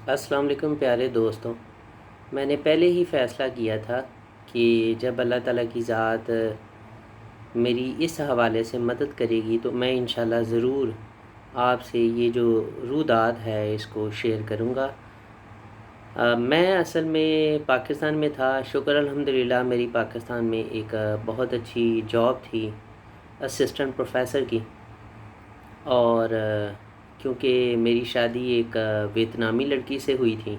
السلام علیکم پیارے دوستوں، میں نے پہلے ہی فیصلہ کیا تھا کہ جب اللہ تعالیٰ کی ذات میری اس حوالے سے مدد کرے گی تو میں انشاءاللہ ضرور آپ سے یہ جو روداد ہے اس کو شیئر کروں گا۔ میں اصل میں پاکستان میں تھا، شکر الحمدللہ میری پاکستان میں ایک بہت اچھی جاب تھی اسسٹنٹ پروفیسر کی، اور کیونکہ میری شادی ایک ویتنامی لڑکی سے ہوئی تھی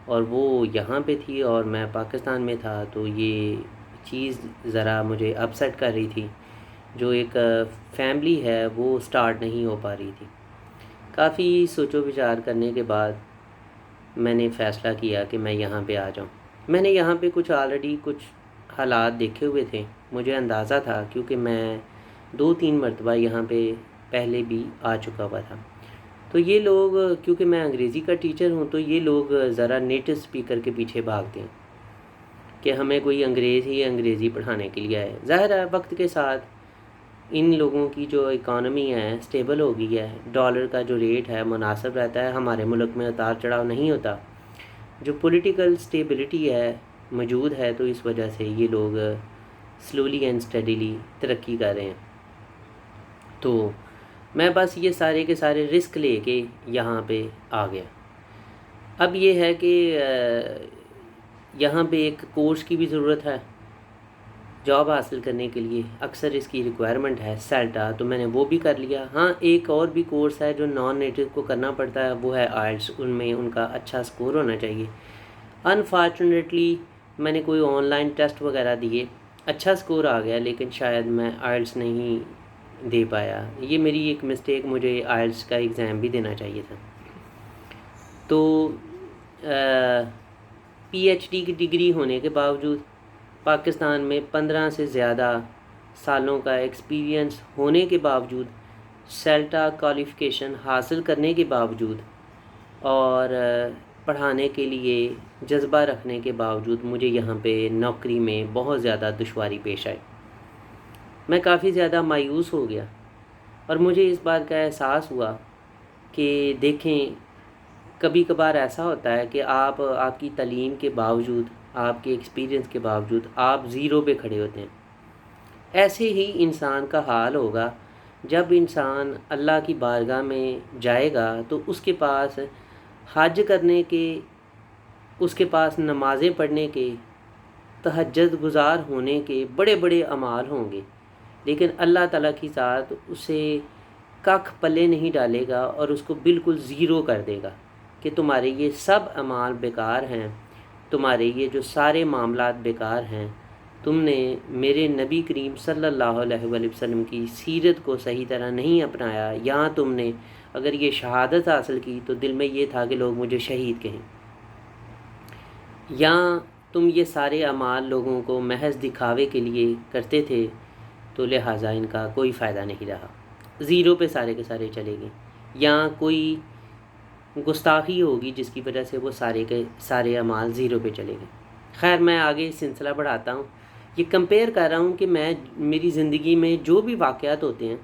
اور وہ یہاں پہ تھی اور میں پاکستان میں تھا، تو یہ چیز ذرا مجھے اپسیٹ کر رہی تھی۔ جو ایک فیملی ہے وہ سٹارٹ نہیں ہو پا رہی تھی۔ کافی سوچ و بچار کرنے کے بعد میں نے فیصلہ کیا کہ میں یہاں پہ آ جاؤں۔ میں نے یہاں پہ آلریڈی کچھ حالات دیکھے ہوئے تھے، مجھے اندازہ تھا کیونکہ میں 2-3 مرتبہ یہاں پہ پہلے بھی آ چکا ہوا تھا۔ تو یہ لوگ، کیونکہ میں انگریزی کا ٹیچر ہوں، تو یہ لوگ ذرا نیٹو سپیکر کے پیچھے بھاگتے ہیں کہ ہمیں کوئی انگریز ہی انگریزی پڑھانے کے لیے آئے۔ ظاہر ہے وقت کے ساتھ ان لوگوں کی جو اکانومی ہے سٹیبل ہو گئی ہے، ڈالر کا جو ریٹ ہے مناسب رہتا ہے، ہمارے ملک میں اتار چڑھاؤ نہیں ہوتا، جو پولیٹیکل سٹیبلٹی ہے موجود ہے، تو اس وجہ سے یہ لوگ سلولی اینڈ اسٹڈیلی ترقی کر رہے ہیں۔ تو میں بس یہ سارے کے سارے رسک لے کے یہاں پہ آ گیا۔ اب یہ ہے کہ یہاں پہ ایک کورس کی بھی ضرورت ہے جاب حاصل کرنے کے لیے، اکثر اس کی ریکوائرمنٹ ہے سیلٹا، تو میں نے وہ بھی کر لیا۔ ہاں، ایک اور بھی کورس ہے جو نان نیٹو کو کرنا پڑتا ہے، وہ ہے آئلٹس، ان میں ان کا اچھا سکور ہونا چاہیے۔ انفارچونیٹلی میں نے کوئی آن لائن ٹیسٹ وغیرہ دیے، اچھا سکور آ گیا، لیکن شاید میں آئلٹس نہیں دے پایا۔ یہ میری ایک مسٹیک، مجھے آئلٹس کا ایگزام بھی دینا چاہیے تھا۔ تو پی ایچ ڈی کی ڈگری ہونے کے باوجود، پاکستان میں 15 سے زیادہ سالوں کا ایکسپیرینس ہونے کے باوجود، سیلٹا کوالیفیکیشن حاصل کرنے کے باوجود اور پڑھانے کے لیے جذبہ رکھنے کے باوجود مجھے یہاں پہ نوکری میں بہت زیادہ دشواری پیش آئی۔ میں کافی زیادہ مایوس ہو گیا اور مجھے اس بات کا احساس ہوا کہ دیکھیں، کبھی کبھار ایسا ہوتا ہے کہ آپ کی تعلیم کے باوجود، آپ کے ایکسپیرینس کے باوجود آپ زیرو پہ کھڑے ہوتے ہیں۔ ایسے ہی انسان کا حال ہوگا جب انسان اللہ کی بارگاہ میں جائے گا، تو اس کے پاس حج کرنے کے، اس کے پاس نمازیں پڑھنے کے، تہجد گزار ہونے کے بڑے بڑے اعمال ہوں گے، لیکن اللہ تعالیٰ کی ذات اسے ککھ پلے نہیں ڈالے گا اور اس کو بالکل زیرو کر دے گا کہ تمہارے یہ سب اعمال بیکار ہیں، تمہارے یہ جو سارے معاملات بیکار ہیں، تم نے میرے نبی کریم صلی اللہ علیہ وآلہ وسلم کی سیرت کو صحیح طرح نہیں اپنایا، یا تم نے اگر یہ شہادت حاصل کی تو دل میں یہ تھا کہ لوگ مجھے شہید کہیں، یا تم یہ سارے اعمال لوگوں کو محض دکھاوے کے لیے کرتے تھے، تو لہٰذا ان کا کوئی فائدہ نہیں رہا، زیرو پہ سارے کے سارے چلے گئے، یا کوئی گستاخی ہوگی جس کی وجہ سے وہ سارے کے سارے اعمال زیرو پہ چلے گئے۔ خیر، میں آگے سلسلہ بڑھاتا ہوں۔ یہ کمپیئر کر رہا ہوں کہ میری زندگی میں جو بھی واقعات ہوتے ہیں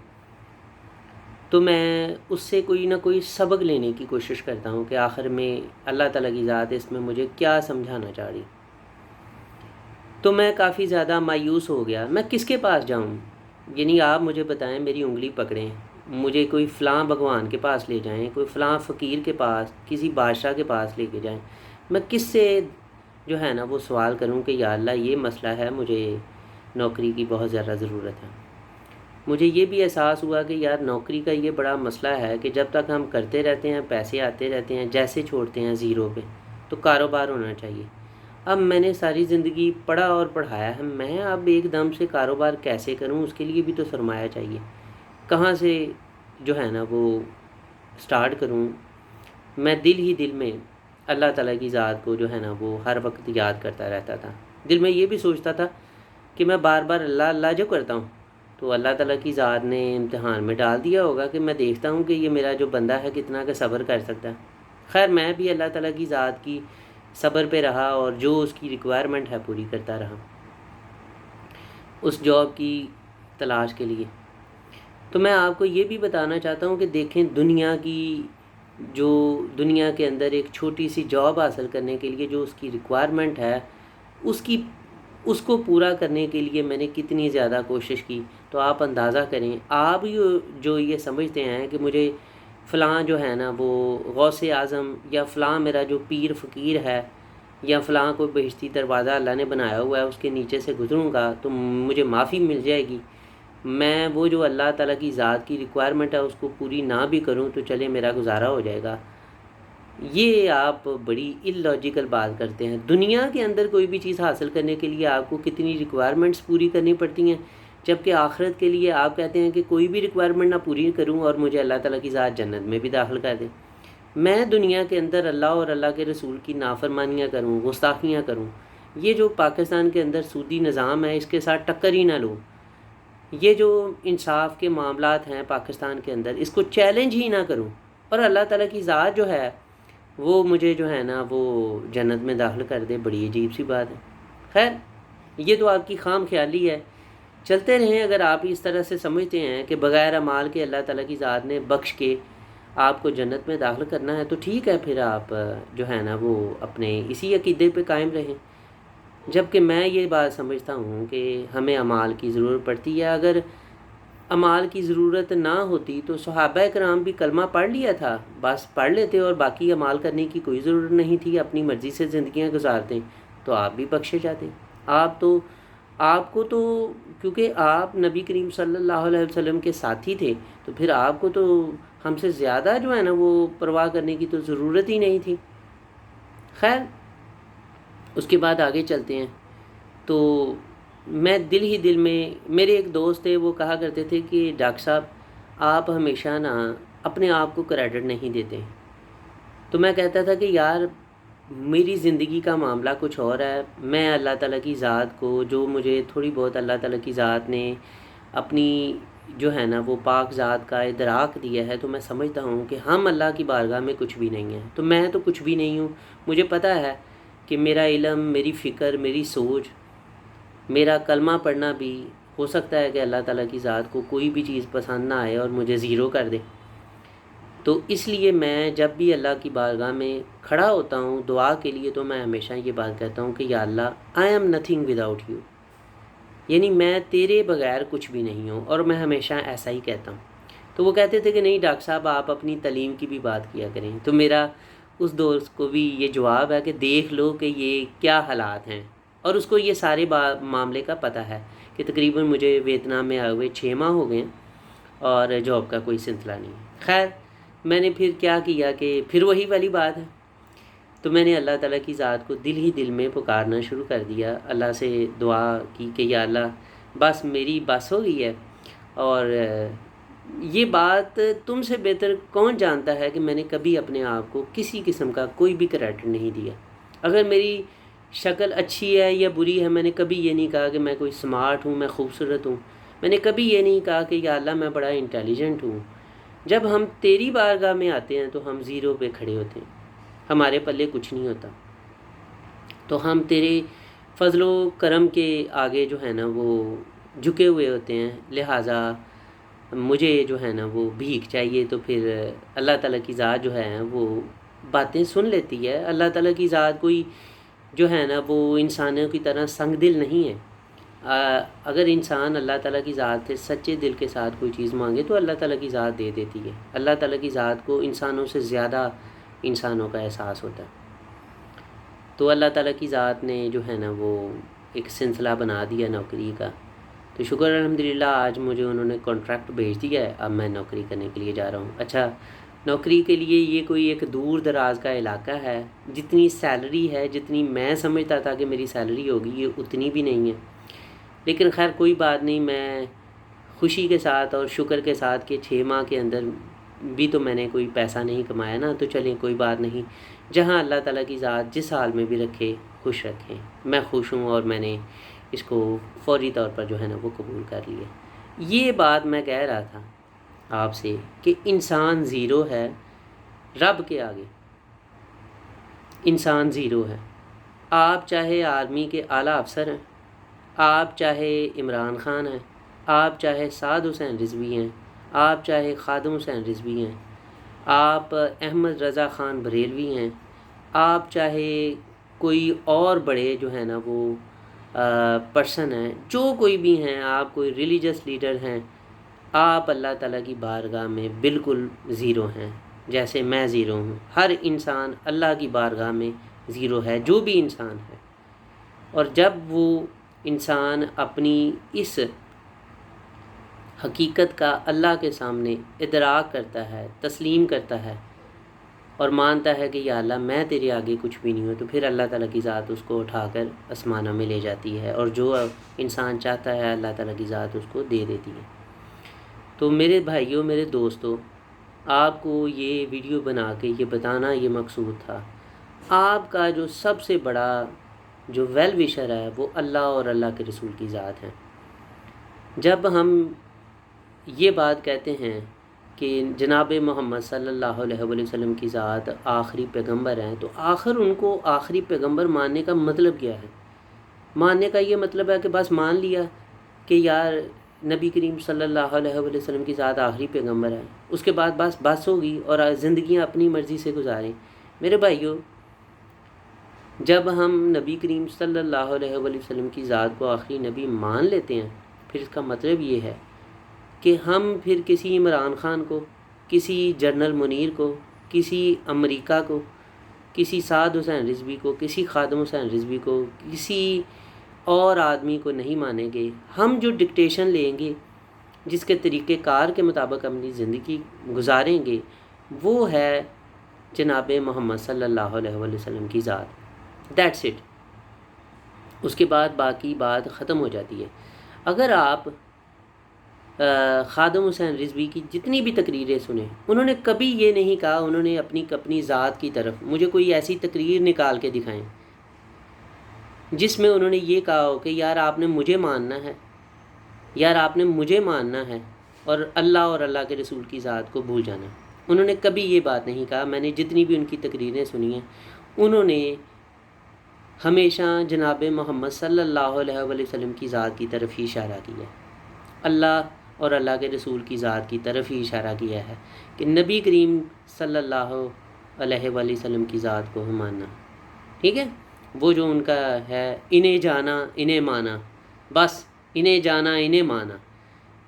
تو میں اس سے کوئی نہ کوئی سبق لینے کی کوشش کرتا ہوں کہ آخر میں اللہ تعالیٰ کی ذات اس میں مجھے کیا سمجھانا چاہ رہی۔ تو میں کافی زیادہ مایوس ہو گیا، میں کس کے پاس جاؤں؟ یعنی آپ مجھے بتائیں، میری انگلی پکڑیں، مجھے کوئی فلاں بھگوان کے پاس لے جائیں، کوئی فلاں فقیر کے پاس، کسی بادشاہ کے پاس لے کے جائیں، میں کس سے جو ہے نا وہ سوال کروں کہ یا اللہ یہ مسئلہ ہے، مجھے نوکری کی بہت زیادہ ضرورت ہے۔ مجھے یہ بھی احساس ہوا کہ یار نوکری کا یہ بڑا مسئلہ ہے کہ جب تک ہم کرتے رہتے ہیں، پیسے آتے رہتے ہیں، جیسے چھوڑتے ہیں زیرو پہ، تو کاروبار ہونا چاہیے۔ اب میں نے ساری زندگی پڑھا اور پڑھایا ہے، میں اب ایک دم سے کاروبار کیسے کروں؟ اس کے لیے بھی تو سرمایہ چاہیے، کہاں سے جو ہے نا وہ سٹارٹ کروں؟ میں دل ہی دل میں اللہ تعالیٰ کی ذات کو جو ہے نا وہ ہر وقت یاد کرتا رہتا تھا۔ دل میں یہ بھی سوچتا تھا کہ میں بار بار اللہ اللہ جو کرتا ہوں تو اللہ تعالیٰ کی ذات نے امتحان میں ڈال دیا ہوگا کہ میں دیکھتا ہوں کہ یہ میرا جو بندہ ہے کتنا کا صبر کر سکتا ہے۔ خیر، میں بھی اللہ تعالیٰ کی ذات کی صبر پہ رہا اور جو اس کی ریکوائرمنٹ ہے پوری کرتا رہا اس جاب کی تلاش کے لیے۔ تو میں آپ کو یہ بھی بتانا چاہتا ہوں کہ دیکھیں، دنیا کی جو دنیا کے اندر ایک چھوٹی سی جاب حاصل کرنے کے لیے جو اس کی ریکوائرمنٹ ہے اس کو پورا کرنے کے لیے میں نے کتنی زیادہ کوشش کی، تو آپ اندازہ کریں۔ آپ جو یہ سمجھتے ہیں کہ مجھے فلاں جو ہے نا وہ غوث اعظم یا فلاں میرا جو پیر فقیر ہے یا فلاں کوئی بہشتی دروازہ اللہ نے بنایا ہوا ہے اس کے نیچے سے گزروں گا تو مجھے معافی مل جائے گی، میں وہ جو اللہ تعالیٰ کی ذات کی ریکوائرمنٹ ہے اس کو پوری نہ بھی کروں تو چلے میرا گزارا ہو جائے گا، یہ آپ بڑی ال لاجیکل بات کرتے ہیں۔ دنیا کے اندر کوئی بھی چیز حاصل کرنے کے لیے آپ کو کتنی ریکوائرمنٹس پوری کرنی پڑتی ہیں، جبکہ آخرت کے لیے آپ کہتے ہیں کہ کوئی بھی ریکوائرمنٹ نہ پوری کروں اور مجھے اللہ تعالیٰ کی ذات جنت میں بھی داخل کر دیں۔ میں دنیا کے اندر اللہ اور اللہ کے رسول کی نافرمانیاں کروں، گستاخیاں کروں، یہ جو پاکستان کے اندر سودی نظام ہے اس کے ساتھ ٹکر ہی نہ لوں، یہ جو انصاف کے معاملات ہیں پاکستان کے اندر اس کو چیلنج ہی نہ کروں، اور اللہ تعالیٰ کی ذات جو ہے وہ مجھے جو ہے نا وہ جنت میں داخل کر دے، بڑی عجیب سی بات ہے۔ خیر یہ تو آپ کی خام خیالی ہے، چلتے رہیں۔ اگر آپ اس طرح سے سمجھتے ہیں کہ بغیر اعمال کے اللہ تعالیٰ کی ذات نے بخش کے آپ کو جنت میں داخل کرنا ہے تو ٹھیک ہے، پھر آپ جو ہے نا وہ اپنے اسی عقیدے پہ قائم رہیں، جبکہ میں یہ بات سمجھتا ہوں کہ ہمیں اعمال کی ضرورت پڑتی ہے۔ اگر اعمال کی ضرورت نہ ہوتی تو صحابہ کرام بھی کلمہ پڑھ لیا تھا، بس پڑھ لیتے اور باقی اعمال کرنے کی کوئی ضرورت نہیں تھی، اپنی مرضی سے زندگیاں گزارتے تو آپ بھی بخشے جاتے۔ آپ کو تو کیونکہ آپ نبی کریم صلی اللہ علیہ وسلم کے ساتھی تھے تو پھر آپ کو تو ہم سے زیادہ جو ہے نا وہ پرواہ کرنے کی تو ضرورت ہی نہیں تھی۔ خیر اس کے بعد آگے چلتے ہیں۔ تو میں دل میں میرے ایک دوست تھے، وہ کہا کرتے تھے کہ ڈاکٹر صاحب آپ ہمیشہ نا اپنے آپ کو کریڈٹ نہیں دیتے، تو میں کہتا تھا کہ یار میری زندگی کا معاملہ کچھ اور ہے، میں اللہ تعالیٰ کی ذات کو جو مجھے تھوڑی بہت اللہ تعالیٰ کی ذات نے اپنی جو ہے نا وہ پاک ذات کا ادراک دیا ہے، تو میں سمجھتا ہوں کہ ہم اللہ کی بارگاہ میں کچھ بھی نہیں ہیں، تو میں تو کچھ بھی نہیں ہوں۔ مجھے پتہ ہے کہ میرا علم، میری فکر، میری سوچ، میرا کلمہ پڑھنا بھی ہو سکتا ہے کہ اللہ تعالیٰ کی ذات کو کوئی بھی چیز پسند نہ آئے اور مجھے زیرو کر دے، تو اس لیے میں جب بھی اللہ کی بارگاہ میں کھڑا ہوتا ہوں دعا کے لیے تو میں ہمیشہ یہ بات کہتا ہوں کہ یا اللہ I am nothing without you, یعنی میں تیرے بغیر کچھ بھی نہیں ہوں، اور میں ہمیشہ ایسا ہی کہتا ہوں۔ تو وہ کہتے تھے کہ نہیں ڈاکٹر صاحب آپ اپنی تعلیم کی بھی بات کیا کریں، تو میرا اس دوست کو بھی یہ جواب ہے کہ دیکھ لو کہ یہ کیا حالات ہیں، اور اس کو یہ سارے معاملے کا پتہ ہے کہ تقریباً مجھے ویتنام میں آئے ہوئے 6 ماہ ہو گئے ہیں اور جاب کا کوئی سلسلہ نہیں۔ خیر میں نے پھر کیا کیا کہ پھر وہی والی بات ہے، تو میں نے اللہ تعالیٰ کی ذات کو دل ہی دل میں پکارنا شروع کر دیا، اللہ سے دعا کی کہ یا اللہ بس میری بس ہو گئی ہے، اور یہ بات تم سے بہتر کون جانتا ہے کہ میں نے کبھی اپنے آپ کو کسی قسم کا کوئی بھی کریڈٹ نہیں دیا۔ اگر میری شکل اچھی ہے یا بری ہے، میں نے کبھی یہ نہیں کہا کہ میں کوئی سمارٹ ہوں، میں خوبصورت ہوں، میں نے کبھی یہ نہیں کہا کہ یا اللہ میں بڑا انٹیلیجنٹ ہوں۔ جب ہم تیری بارگاہ میں آتے ہیں تو ہم زیرو پہ کھڑے ہوتے ہیں، ہمارے پلے کچھ نہیں ہوتا، تو ہم تیرے فضل و کرم کے آگے جو ہے نا وہ جھکے ہوئے ہوتے ہیں، لہٰذا مجھے جو ہے نا وہ بھیک چاہیے، تو پھر اللہ تعالیٰ کی ذات جو ہے وہ باتیں سن لیتی ہے۔ اللہ تعالیٰ کی ذات کوئی جو ہے نا وہ انسانوں کی طرح سنگ دل نہیں ہے۔ اگر انسان اللہ تعالیٰ کی ذات سے سچے دل کے ساتھ کوئی چیز مانگے تو اللہ تعالیٰ کی ذات دے دیتی ہے۔ اللہ تعالیٰ کی ذات کو انسانوں سے زیادہ انسانوں کا احساس ہوتا ہے، تو اللہ تعالیٰ کی ذات نے جو ہے نا وہ ایک سلسلہ بنا دیا نوکری کا، تو شکر الحمدللہ آج مجھے انہوں نے کانٹریکٹ بھیج دیا ہے، اب میں نوکری کرنے کے لیے جا رہا ہوں۔ اچھا نوکری کے لیے یہ کوئی ایک دور دراز کا علاقہ ہے، جتنی سیلری ہے جتنی میں سمجھتا تھا کہ میری سیلری ہوگی یہ اتنی بھی نہیں ہے، لیکن خیر کوئی بات نہیں، میں خوشی کے ساتھ اور شکر کے ساتھ کہ 6 ماہ کے اندر بھی تو میں نے کوئی پیسہ نہیں کمایا نا، تو چلیں کوئی بات نہیں، جہاں اللہ تعالیٰ کی ذات جس حال میں بھی رکھے خوش رکھیں، میں خوش ہوں اور میں نے اس کو فوری طور پر جو ہے نا وہ قبول کر لیا۔ یہ بات میں کہہ رہا تھا آپ سے کہ انسان زیرو ہے، رب کے آگے انسان زیرو ہے۔ آپ چاہے آرمی کے اعلیٰ افسر ہیں، آپ چاہے عمران خان ہیں، آپ چاہے سعد حسین رضوی ہیں، آپ چاہے خادم حسین رضوی ہیں، آپ احمد رضا خان بریلوی ہیں، آپ چاہے کوئی اور بڑے جو ہیں نا وہ پرسن ہیں، جو کوئی بھی ہیں، آپ کوئی ریلیجس لیڈر ہیں، آپ اللہ تعالیٰ کی بارگاہ میں بالکل زیرو ہیں، جیسے میں زیرو ہوں۔ ہر انسان اللہ کی بارگاہ میں زیرو ہے، جو بھی انسان ہے۔ اور جب وہ انسان اپنی اس حقیقت کا اللہ کے سامنے ادراک کرتا ہے، تسلیم کرتا ہے اور مانتا ہے کہ یا اللہ میں تیرے آگے کچھ بھی نہیں ہوں، تو پھر اللہ تعالیٰ کی ذات اس کو اٹھا کر آسمانوں میں لے جاتی ہے، اور جو انسان چاہتا ہے اللہ تعالیٰ کی ذات اس کو دے دیتی ہے۔ تو میرے بھائیوں، میرے دوستوں، آپ کو یہ ویڈیو بنا کے یہ بتانا یہ مقصود تھا، آپ کا جو سب سے بڑا جو ویل وشر ہے وہ اللہ اور اللہ کے رسول کی ذات ہے۔ جب ہم یہ بات کہتے ہیں کہ جناب محمد صلی اللہ علیہ وآلہ وسلم کی ذات آخری پیغمبر ہیں، تو آخر ان کو آخری پیغمبر ماننے کا مطلب کیا ہے؟ ماننے کا یہ مطلب ہے کہ بس مان لیا کہ یار نبی کریم صلی اللہ علیہ وآلہ وسلم کی ذات آخری پیغمبر ہے، اس کے بعد بس ہوگی اور زندگیاں اپنی مرضی سے گزاریں۔ میرے بھائیوں، جب ہم نبی کریم صلی اللہ علیہ وآلہ وسلم کی ذات کو آخری نبی مان لیتے ہیں، پھر اس کا مطلب یہ ہے کہ ہم پھر کسی عمران خان کو، کسی جنرل منیر کو، کسی امریکہ کو، کسی سعد حسین رضوی کو، کسی خادم حسین رضوی کو، کسی اور آدمی کو نہیں مانیں گے۔ ہم جو ڈکٹیشن لیں گے، جس کے طریقہ کار کے مطابق اپنی زندگی گزاریں گے، وہ ہے جناب محمد صلی اللہ علیہ وآلہ وسلم کی ذات۔ That's it. اس کے بعد باقی بات ختم ہو جاتی ہے۔ اگر آپ خادم حسین رضوی کی جتنی بھی تقریریں سنیں، انہوں نے کبھی یہ نہیں کہا، انہوں نے اپنی ذات کی طرف مجھے کوئی ایسی تقریر نکال کے دکھائیں جس میں انہوں نے یہ کہا ہو کہ یار آپ نے مجھے ماننا ہے، یار آپ نے مجھے ماننا ہے اور اللہ اور اللہ کے رسول کی ذات کو بھول جانا ہے۔ انہوں نے کبھی یہ بات نہیں کہا۔ میں نے جتنی بھی ان کی تقریریں سنی ہیں، انہوں نے ہمیشہ جناب محمد صلی اللہ علیہ وآلہ وسلم کی ذات کی طرف ہی اشارہ کیا ہے، اللہ اور اللہ کے رسول کی ذات کی طرف ہی اشارہ کیا ہے کہ نبی کریم صلی اللہ علیہ وآلہ وسلم کی ذات کو ہم ماننا۔ ٹھیک ہے؟ وہ جو ان کا ہے، انہیں جانا انہیں مانا، بس انہیں جانا انہیں مانا۔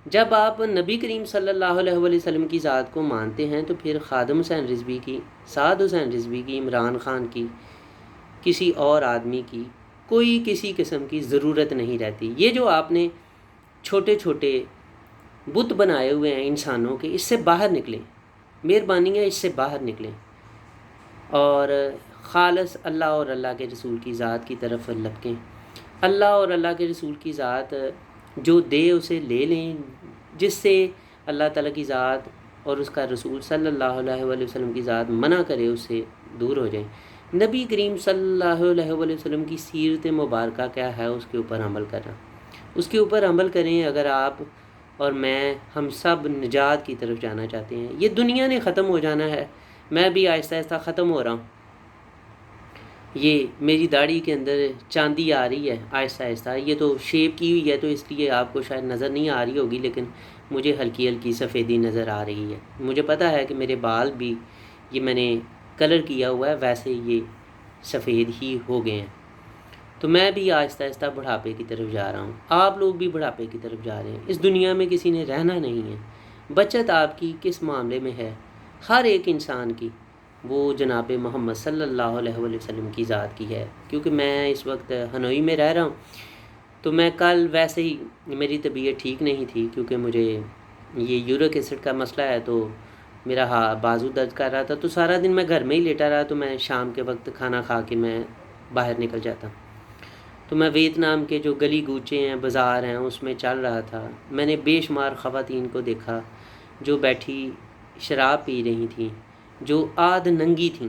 جب آپ نبی کریم صلی اللہ علیہ وآلہ وسلم کی ذات کو مانتے ہیں تو پھر خادم حسین رضوی کی، سعد حسین رضوی کی، عمران خان کی، کسی اور آدمی کی کوئی کسی قسم کی ضرورت نہیں رہتی۔ یہ جو آپ نے چھوٹے چھوٹے بت بنائے ہوئے ہیں انسانوں کے، اس سے باہر نکلیں، مہربانی ہے اس سے باہر نکلیں اور خالص اللہ اور اللہ کے رسول کی ذات کی طرف لپکیں۔ اللہ اور اللہ کے رسول کی ذات جو دے اسے لے لیں، جس سے اللہ تعالیٰ کی ذات اور اس کا رسول صلی اللہ علیہ وآلہ وسلم کی ذات منع کرے اس سے دور ہو جائیں۔ نبی کریم صلی اللہ علیہ وآلہ وسلم کی سیرت مبارکہ کیا ہے، اس کے اوپر عمل کرنا، اس کے اوپر عمل کریں۔ اگر آپ اور میں، ہم سب نجات کی طرف جانا چاہتے ہیں، یہ دنیا نے ختم ہو جانا ہے، میں بھی آہستہ آہستہ ختم ہو رہا ہوں۔ یہ میری داڑھی کے اندر چاندی آ رہی ہے آہستہ آہستہ، یہ تو شیپ کی ہوئی ہے تو اس لیے آپ کو شاید نظر نہیں آ رہی ہوگی، لیکن مجھے ہلکی ہلکی سفیدی نظر آ رہی ہے۔ مجھے پتہ ہے کہ میرے بال بھی، یہ میں نے کلر کیا ہوا ہے، ویسے یہ سفید ہی ہو گئے ہیں۔ تو میں بھی آہستہ آہستہ بڑھاپے کی طرف جا رہا ہوں، آپ لوگ بھی بڑھاپے کی طرف جا رہے ہیں۔ اس دنیا میں کسی نے رہنا نہیں ہے۔ بچت آپ کی کس معاملے میں ہے؟ ہر ایک انسان کی، وہ جناب محمد صلی اللہ علیہ وآلہ وسلم کی ذات کی ہے۔ کیونکہ میں اس وقت ہنوئی میں رہ رہا ہوں، تو میں کل ویسے ہی میری طبیعت ٹھیک نہیں تھی، کیونکہ مجھے یہ یورک ایسڈ کا مسئلہ ہے، تو میرا بازو درد کر رہا تھا، تو سارا دن میں گھر میں ہی لیٹا رہا۔ تو میں شام کے وقت کھانا کھا کے میں باہر نکل جاتا، تو میں ویتنام کے جو گلی گوچے ہیں، بازار ہیں، اس میں چل رہا تھا۔ میں نے بے شمار خواتین کو دیکھا جو بیٹھی شراب پی رہی تھیں، جو آدھ ننگی تھیں،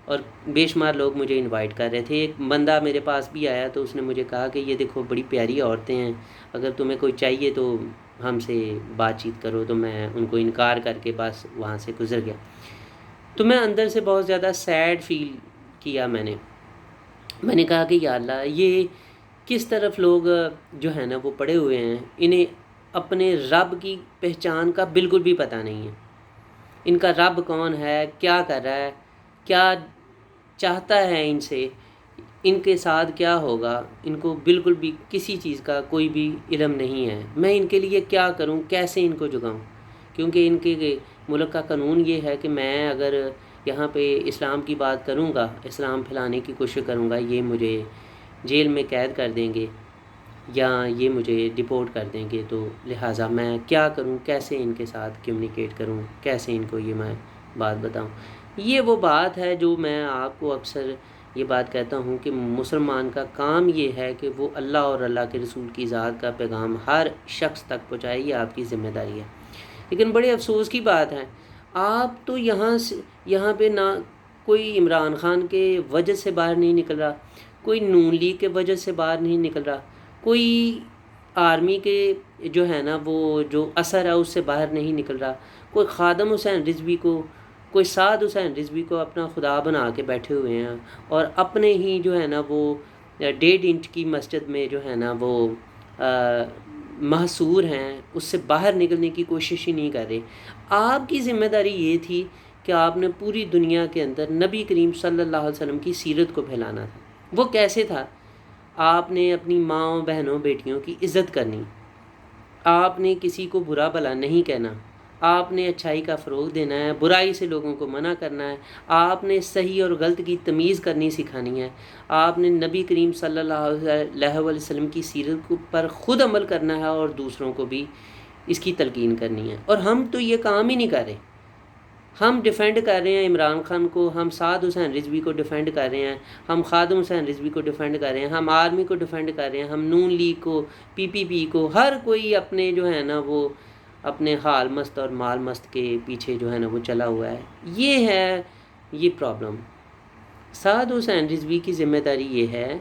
اور بے شمار لوگ مجھے انوائٹ کر رہے تھے۔ ایک بندہ میرے پاس بھی آیا تو اس نے مجھے کہا کہ یہ دیکھو بڑی پیاری عورتیں ہیں، اگر تمہیں کوئی چاہیے تو ہم سے بات چیت کرو۔ تو میں ان کو انکار کر کے بس وہاں سے گزر گیا۔ تو میں اندر سے بہت زیادہ سیڈ فیل کیا۔ میں نے کہا کہ یا اللہ، یہ کس طرف لوگ جو ہیں نا وہ پڑے ہوئے ہیں، انہیں اپنے رب کی پہچان کا بالکل بھی پتہ نہیں ہے۔ ان کا رب کون ہے، کیا کر رہا ہے، کیا چاہتا ہے ان سے، ان کے ساتھ کیا ہوگا، ان کو بالکل بھی کسی چیز کا کوئی بھی علم نہیں ہے۔ میں ان کے لیے کیا کروں، کیسے ان کو جگاؤں، کیونکہ ان کے ملک کا قانون یہ ہے کہ میں اگر یہاں پہ اسلام کی بات کروں گا، اسلام پھیلانے کی کوشش کروں گا، یہ مجھے جیل میں قید کر دیں گے یا یہ مجھے ڈپورٹ کر دیں گے۔ تو لہٰذا میں کیا کروں، کیسے ان کے ساتھ کمیونیکیٹ کروں، کیسے ان کو یہ میں بات بتاؤں۔ یہ وہ بات ہے جو میں آپ کو اکثر یہ بات کہتا ہوں کہ مسلمان کا کام یہ ہے کہ وہ اللہ اور اللہ کے رسول کی ذات کا پیغام ہر شخص تک پہنچائے، یہ آپ کی ذمہ داری ہے۔ لیکن بڑے افسوس کی بات ہے، آپ تو یہاں پہ نہ کوئی عمران خان کے وجہ سے باہر نہیں نکل رہا، کوئی نون لیگ کے وجہ سے باہر نہیں نکل رہا، کوئی آرمی کے جو ہے نا وہ جو اثر ہے اس سے باہر نہیں نکل رہا، کوئی خادم حسین رضوی کو، کوئی سعد حسین رضوی کو اپنا خدا بنا کے بیٹھے ہوئے ہیں اور اپنے ہی جو ہے نا وہ 1.5 انچ کی مسجد میں جو ہے نا وہ محصور ہیں، اس سے باہر نکلنے کی کوشش ہی نہیں کر رہے۔ آپ کی ذمہ داری یہ تھی کہ آپ نے پوری دنیا کے اندر نبی کریم صلی اللہ علیہ وسلم کی سیرت کو پھیلانا تھا۔ وہ کیسے تھا؟ آپ نے اپنی ماں، بہنوں، بیٹیوں کی عزت کرنی، آپ نے کسی کو برا بھلا نہیں کہنا، آپ نے اچھائی کا فروغ دینا ہے، برائی سے لوگوں کو منع کرنا ہے، آپ نے صحیح اور غلط کی تمیز کرنی سکھانی ہے، آپ نے نبی کریم صلی اللہ علیہ وسلم کی سیرت پر خود عمل کرنا ہے اور دوسروں کو بھی اس کی تلقین کرنی ہے۔ اور ہم تو یہ کام ہی نہیں کر رہے۔ ہم ڈیفینڈ کر رہے ہیں عمران خان کو، ہم سعد حسین رضوی کو ڈیفینڈ کر رہے ہیں، ہم خادم حسین رضوی کو ڈیفینڈ کر رہے ہیں، ہم آرمی کو ڈیفینڈ کر رہے ہیں، ہم نون لیگ کو، PPP کو، ہر کوئی اپنے جو ہے نا وہ اپنے حال مست اور مال مست کے پیچھے جو ہے نا وہ چلا ہوا ہے۔ یہ پرابلم۔ سعد حسین رضوی کی ذمہ داری یہ ہے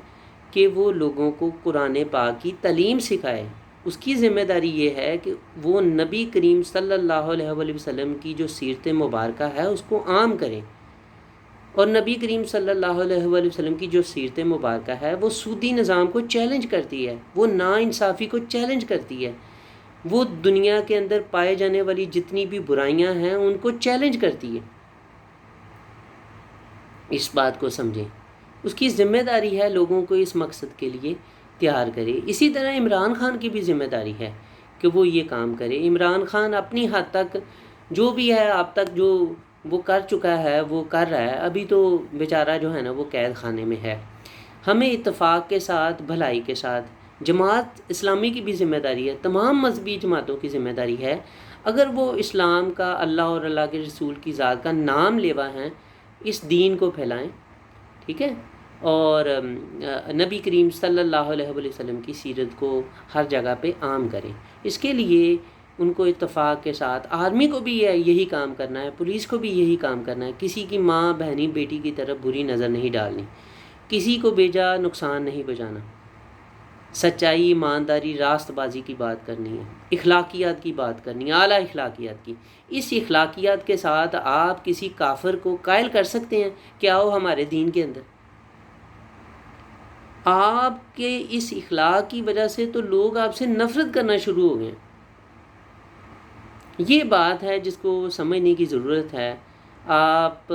کہ وہ لوگوں کو قرآن پاک کی تعلیم سکھائے۔ اس کی ذمہ داری یہ ہے کہ وہ نبی کریم صلی اللہ علیہ وسلم کی جو سیرت مبارکہ ہے اس کو عام کریں۔ اور نبی کریم صلی اللہ علیہ وسلم کی جو سیرت مبارکہ ہے وہ سودی نظام کو چیلنج کرتی ہے، وہ ناانصافی کو چیلنج کرتی ہے، وہ دنیا کے اندر پائے جانے والی جتنی بھی برائیاں ہیں ان کو چیلنج کرتی ہے۔ اس بات کو سمجھیں۔ اس کی ذمہ داری ہے لوگوں کو اس مقصد کے لیے تیار کرے۔ اسی طرح عمران خان کی بھی ذمہ داری ہے کہ وہ یہ کام کرے۔ عمران خان اپنی حد تک جو بھی ہے اب تک جو وہ کر چکا ہے وہ کر رہا ہے، ابھی تو بیچارہ جو ہے نا وہ قید خانے میں ہے۔ ہمیں اتفاق کے ساتھ، بھلائی کے ساتھ، جماعت اسلامی کی بھی ذمہ داری ہے، تمام مذہبی جماعتوں کی ذمہ داری ہے، اگر وہ اسلام کا، اللہ اور اللہ کے رسول کی ذات کا نام لیوا ہیں، اس دین کو پھیلائیں، ٹھیک ہے، اور نبی کریم صلی اللہ علیہ وسلم کی سیرت کو ہر جگہ پہ عام کریں۔ اس کے لیے ان کو اتفاق کے ساتھ آرمی کو بھی یہی کام کرنا ہے، پولیس کو بھی یہی کام کرنا ہے، کسی کی ماں، بہنی، بیٹی کی طرف بری نظر نہیں ڈالنی، کسی کو بیجا نقصان نہیں پہنچانا، سچائی، ایمانداری، راست بازی کی بات کرنی ہے، اخلاقیات کی بات کرنی ہے، اعلیٰ اخلاقیات کی۔ اس اخلاقیات کے ساتھ آپ کسی کافر کو قائل کر سکتے ہیں کہ آؤ ہمارے دین کے اندر۔ آپ کے اس اخلاق کی وجہ سے تو لوگ آپ سے نفرت کرنا شروع ہو گئے ہیں۔ یہ بات ہے جس کو سمجھنے کی ضرورت ہے۔ آپ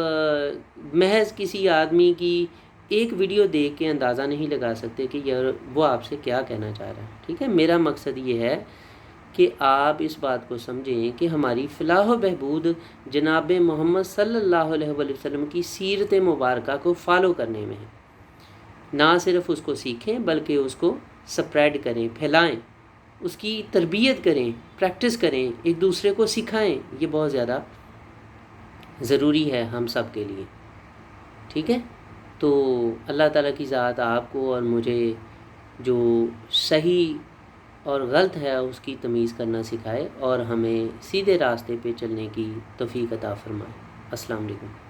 محض کسی آدمی کی ایک ویڈیو دیکھ کے اندازہ نہیں لگا سکتے کہ یار وہ آپ سے کیا کہنا چاہ رہا ہے، ٹھیک ہے۔ میرا مقصد یہ ہے کہ آپ اس بات کو سمجھیں کہ ہماری فلاح و بہبود جناب محمد صلی اللہ علیہ وسلم کی سیرت مبارکہ کو فالو کرنے میں ہے۔ نہ صرف اس کو سیکھیں بلکہ اس کو سپریڈ کریں، پھیلائیں، اس کی تربیت کریں، پریکٹس کریں، ایک دوسرے کو سکھائیں۔ یہ بہت زیادہ ضروری ہے ہم سب کے لیے، ٹھیک ہے۔ تو اللہ تعالیٰ کی ذات آپ کو اور مجھے جو صحیح اور غلط ہے اس کی تمیز کرنا سکھائے اور ہمیں سیدھے راستے پہ چلنے کی توفیق عطا فرمائے۔ السلام علیکم۔